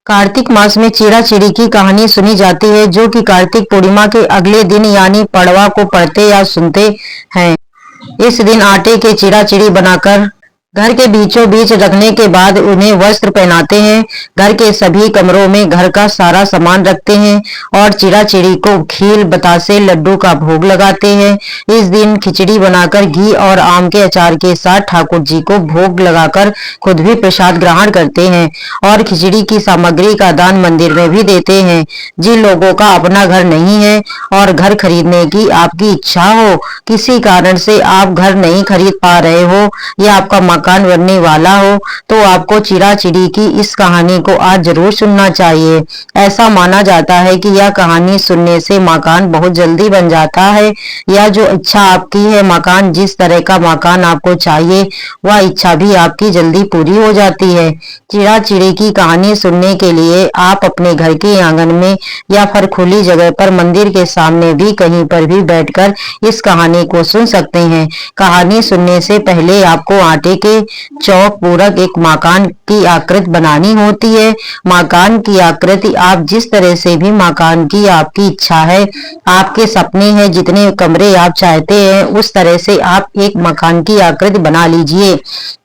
कार्तिक मास में चीड़ा चिड़ी की कहानी सुनी जाती है, जो कि कार्तिक पूर्णिमा के अगले दिन यानी पड़वा को पढ़ते या सुनते हैं। इस दिन आटे के चीड़ा चिड़ी बनाकर घर के बीचों बीच रखने के बाद उन्हें वस्त्र पहनाते हैं। घर के सभी कमरों में घर का सारा सामान रखते हैं और चिड़ा चिड़ी को खील बतासे लड्डू का भोग लगाते हैं। इस दिन खिचड़ी बनाकर घी और आम के अचार के साथ ठाकुर जी को भोग लगाकर खुद भी प्रसाद ग्रहण करते हैं और खिचड़ी की सामग्री का दान मंदिर में भी देते हैं। जिन लोगों का अपना घर नहीं है और घर खरीदने की आपकी इच्छा हो, किसी कारण से आप घर नहीं खरीद पा रहे हो या आपका मकान बनने वाला हो, तो आपको चिड़ा चिड़ी की इस कहानी को आज जरूर सुनना चाहिए। ऐसा माना जाता है कि यह कहानी सुनने से मकान बहुत जल्दी बन जाता है या जो इच्छा आपकी है, मकान जिस तरह का मकान आपको चाहिए, वह इच्छा भी आपकी जल्दी पूरी हो जाती है। चिड़ा चिड़ी की कहानी सुनने के लिए आप अपने घर के आंगन में या फिर खुली जगह पर मंदिर के सामने भी कहीं पर भी बैठकर इस कहानी को सुन सकते हैं। कहानी सुनने से पहले आपको आटे के चौक पूरक एक मकान की आकृति बनानी होती है। मकान की आकृति आप जिस तरह से भी मकान की आपकी इच्छा है, आपके सपने हैं, जितने कमरे आप चाहते हैं उस तरह से आप एक मकान की आकृति बना लीजिए।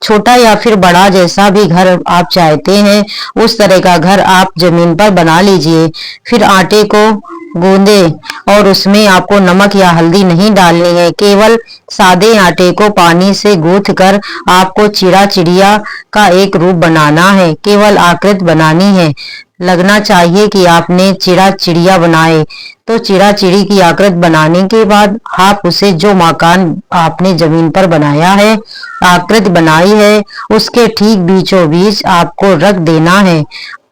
छोटा या फिर बड़ा जैसा भी घर आप चाहते हैं उस तरह का घर आप जमीन पर बना लीजिए। फिर आटे को गूंदे और उसमें आपको नमक या हल्दी नहीं डालनी है। केवल सादे आटे को पानी से गूंथ कर आपको चिड़ा चिड़िया का एक रूप बनाना है। केवल आकृति बनानी है, लगना चाहिए कि आपने चिड़ा चिड़िया बनाए। तो चिड़ा चिड़ी की आकृति बनाने के बाद आप उसे जो मकान आपने जमीन पर बनाया है, आकृति बनाई है, उसके ठीक बीचों बीच आपको रख देना है।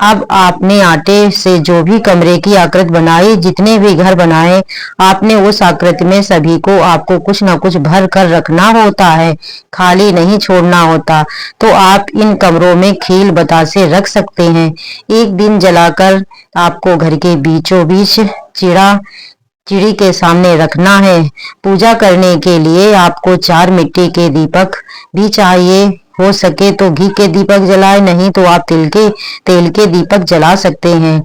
अब आपने आटे से जो भी कमरे की आकृति बनाई, जितने भी घर बनाए, आपने उस आकृति में सभी को आपको कुछ ना कुछ भर कर रखना होता है, खाली नहीं छोड़ना होता। तो आप इन कमरों में खील बतासे रख सकते हैं। एक दिन जलाकर आपको घर के बीचों बीच चिड़ा चिड़ी के सामने रखना है। पूजा करने के लिए आपको 4 मिट्टी के दीपक भी चाहिए। हो सके तो घी के दीपक जलाए, नहीं तो आप तेल के दीपक जला सकते हैं।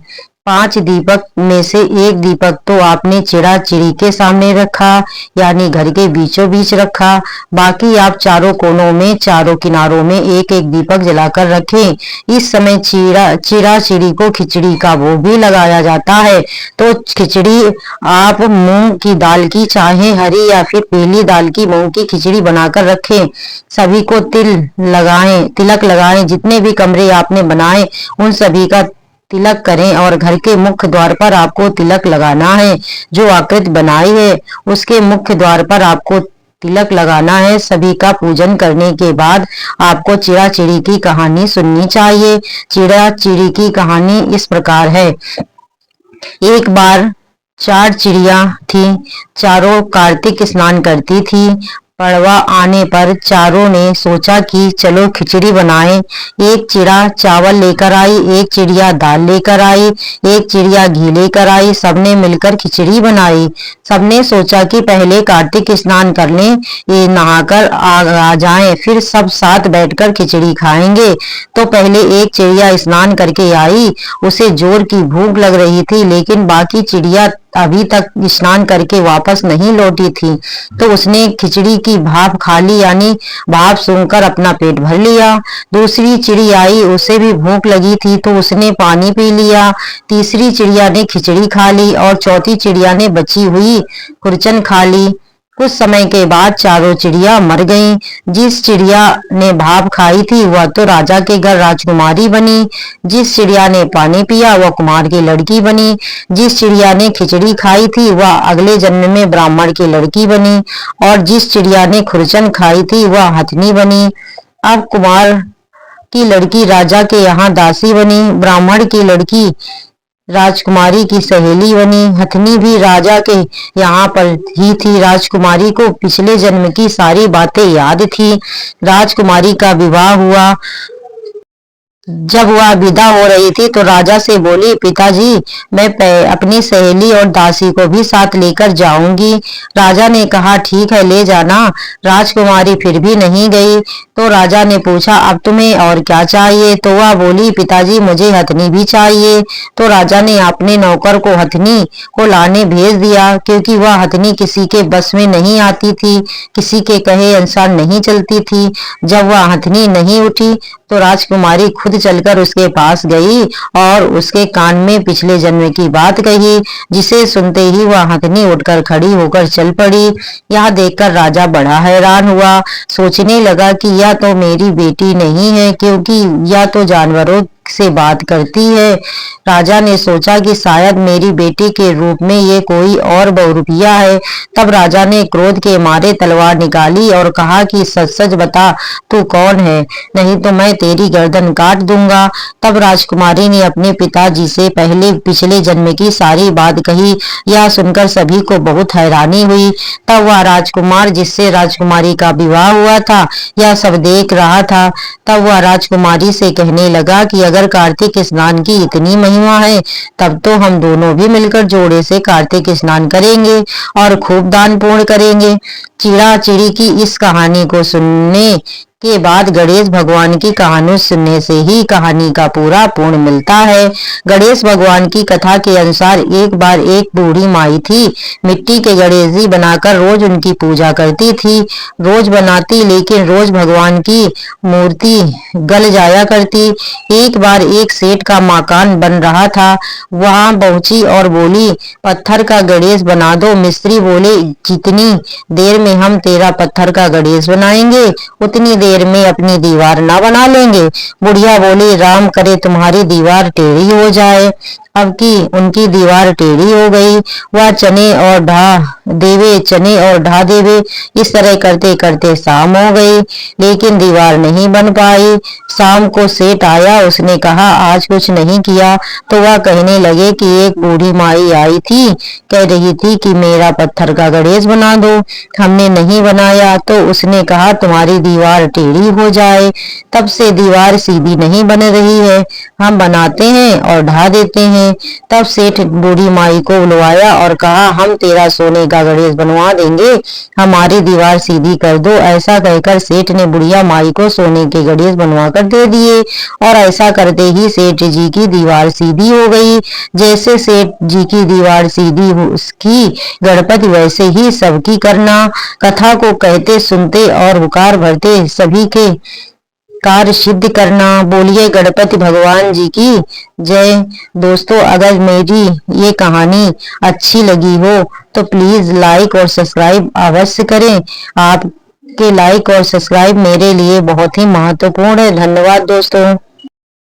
5 दीपक में से एक दीपक तो आपने चिड़ा चिड़ी के सामने रखा, यानी घर के बीचों बीच रखा। बाकी आप चारों कोनों में, चारों किनारों में एक एक दीपक जलाकर रखें। इस समय चिड़ा चिड़ी को खिचड़ी का भोग भी लगाया जाता है। तो खिचड़ी आप मूंग की दाल की, चाहे हरी या फिर पीली दाल की मूंग की खिचड़ी बनाकर रखें। सभी को तिलक लगाएं। जितने भी कमरे आपने बनाए उन सभी का तिलक करें और घर के मुख्य द्वार पर आपको तिलक लगाना है। जो आकृति बनाई है उसके मुख्य द्वार पर आपको तिलक लगाना है। सभी का पूजन करने के बाद आपको चिड़ा चिड़ी की कहानी सुननी चाहिए। चिड़ा चिड़ी की कहानी इस प्रकार है। एक बार 4 चिड़िया थी, चारों कार्तिक स्नान करती थी। पड़वा आने पर चारों ने सोचा कि चलो खिचड़ी बनाएं। एक चिड़ा चावल लेकर आई, एक चिड़िया दाल लेकर आई, एक चिड़िया घी लेकर आई। सबने मिलकर खिचड़ी बनाई। सबने सोचा कि पहले कार्तिक स्नान कर लें, ये नहाकर आ जाएं, फिर सब साथ बैठकर खिचड़ी खाएंगे। तो पहले एक चिड़िया स्नान करके आई। उसे जोर की भूख लग रही थी, लेकिन बाकी चिड़िया अभी तक स्नान करके वापस नहीं लौटी थी। तो उसने खिचड़ी की भाप खा ली, यानी भाप सूंघकर अपना पेट भर लिया। दूसरी चिड़ी आई, उसे भी भूख लगी थी, तो उसने पानी पी लिया। तीसरी चिड़िया ने खिचड़ी खा ली और चौथी चिड़िया ने बची हुई खुरचन खा ली। कुछ समय के बाद चारों चिड़िया मर गईं। जिस चिड़िया ने भाप खाई थी वह तो राजा के घर राजकुमारी बनी। जिस चिड़िया ने पानी पिया वह कुमार की लड़की बनी। जिस चिड़िया ने खिचड़ी खाई थी वह अगले जन्म में ब्राह्मण की लड़की बनी और जिस चिड़िया ने खुरचन खाई थी वह हथनी बनी। अब कुमार की लड़की राजा के यहाँ दासी बनी, ब्राह्मण की लड़की राजकुमारी की सहेली बनी। हथनी भी राजा के यहाँ पर ही थी। राजकुमारी को पिछले जन्म की सारी बातें याद थी। राजकुमारी का विवाह हुआ। जब वह विदा हो रही थी तो राजा से बोली, पिताजी, मैं अपनी सहेली और दासी को भी साथ लेकर जाऊंगी। राजा ने कहा, ठीक है, ले जाना। राजकुमारी फिर भी नहीं गई तो राजा ने पूछा, अब तुम्हें और क्या चाहिए? तो वह बोली, पिताजी, मुझे हथनी भी चाहिए। तो राजा ने अपने नौकर को हथनी को लाने भेज दिया, क्योंकि वह हथनी किसी के बस में नहीं आती थी, किसी के कहे अनुसार नहीं चलती थी। जब वह हथनी नहीं उठी तो राजकुमारी खुद चलकर उसके पास गई और उसके कान में पिछले जन्म की बात कही, जिसे सुनते ही वह हथनी उठकर खड़ी होकर चल पड़ी। यह देखकर राजा बड़ा हैरान हुआ, सोचने लगा कि यह तो मेरी बेटी नहीं है, क्योंकि यह तो जानवरों से बात करती है। राजा ने सोचा कि शायद मेरी बेटी के रूप में ये कोई और बहुरूपिया है। तब राजा ने क्रोध के मारे तलवार निकाली और कहा कि सच सच बता, तू कौन है, नहीं तो मैं तेरी गर्दन काट दूंगा। तब राजकुमारी ने अपने पिताजी से पहले पिछले जन्म की सारी बात कही। यह सुनकर सभी को बहुत हैरानी हुई। तब वह राजकुमार जिससे राजकुमारी का विवाह हुआ था यह सब देख रहा था। तब वह राजकुमारी से कहने लगा कि अगर कार्तिक स्नान की इतनी महिमा है तब तो हम दोनों भी मिलकर जोड़े से कार्तिक स्नान करेंगे और खूब दान पुण्य करेंगे। चिड़ा चिड़ी की इस कहानी को सुनने के बाद गणेश भगवान की कहानी सुनने से ही कहानी का पूरा पूर्ण मिलता है। गणेश भगवान की कथा के अनुसार एक बार एक बूढ़ी माई थी। मिट्टी के गणेश जी बनाकर रोज उनकी पूजा करती थी। रोज बनाती लेकिन रोज भगवान की मूर्ति गल जाया करती। एक बार एक सेठ का मकान बन रहा था, वहां पहुंची और बोली, पत्थर का गणेश बना दो। मिस्त्री बोले, जितनी देर में हम तेरा पत्थर का गणेश बनाएंगे उतनी देर में अपनी दीवार ना बना लेंगे। बुढ़िया बोली, राम करे तुम्हारी दीवार टेढ़ी हो जाए। अब की उनकी दीवार टेढ़ी हो गई। वह चने और ढा देवे इस तरह करते करते शाम हो गई, लेकिन दीवार नहीं बन पाई। शाम को सेठ आया, उसने कहा, आज कुछ नहीं किया? तो वह कहने लगे कि एक बूढ़ी माई आई थी, कह रही थी कि मेरा पत्थर का गणेश बना दो। हमने नहीं बनाया तो उसने कहा तुम्हारी दीवार टेढ़ी हो जाए। तब से दीवार सीधी नहीं बन रही है, हम बनाते हैं और ढा देते हैं। तब सेठ बूढ़ी माई को बुलवाया और कहा, हम तेरा सोने का गणेश बनवा देंगे, हमारी दीवार सीधी कर दो। ऐसा कहकर सेठ ने बुढ़िया माई को सोने के गणेश बनवा कर दे दिए और ऐसा करते ही सेठ जी की दीवार सीधी हो गई। जैसे सेठ जी की दीवार सीधी उसकी गणपति वैसे ही सबकी करना। कथा को कहते सुनते और हुकार भरते सभी के कार्य सिद्ध करना। बोलिए गणपति भगवान जी की जय। दोस्तों, अगर मेरी ये कहानी अच्छी लगी हो तो प्लीज लाइक और सब्सक्राइब अवश्य करें। आपके लाइक और सब्सक्राइब मेरे लिए बहुत ही महत्वपूर्ण है। धन्यवाद दोस्तों।